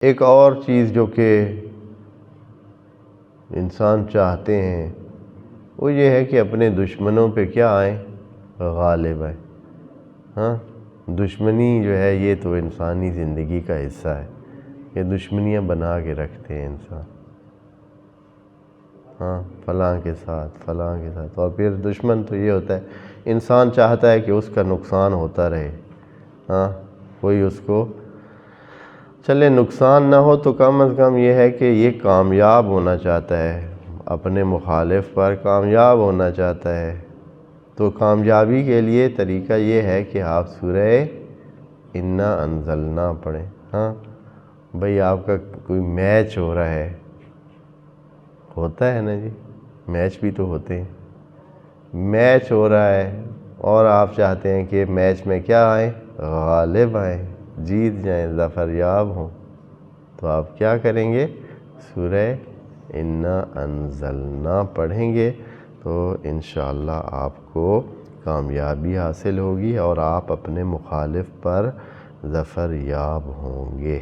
ایک اور چیز جو کہ انسان چاہتے ہیں وہ یہ ہے کہ اپنے دشمنوں پہ کیا آئیں؟ غالب آئیں۔ ہاں، دشمنی جو ہے یہ تو انسانی زندگی کا حصہ ہے، یہ دشمنیاں بنا کے رکھتے ہیں انسان، ہاں، فلاں کے ساتھ اور پھر دشمن تو یہ ہوتا ہے انسان چاہتا ہے کہ اس کا نقصان ہوتا رہے، ہاں، کوئی اس کو چلے نقصان نہ ہو تو کم از کم یہ ہے کہ یہ کامیاب ہونا چاہتا ہے، اپنے مخالف پر کامیاب ہونا چاہتا ہے۔ تو کامیابی کے لیے طریقہ یہ ہے کہ آپ سورہ انا انزلنا پڑھیں۔ ہاں بھئی، آپ کا کوئی میچ ہو رہا ہے، ہوتا ہے نا جی، میچ بھی تو ہوتے ہیں، میچ ہو رہا ہے اور آپ چاہتے ہیں کہ میچ میں کیا آئیں؟ غالب آئیں، جیت جائیں، ظفر یاب ہوں، تو آپ کیا کریں گے؟ سورہ انا انزلنا پڑھیں گے تو انشاءاللہ آپ کو کامیابی حاصل ہوگی اور آپ اپنے مخالف پر ظفر یاب ہوں گے۔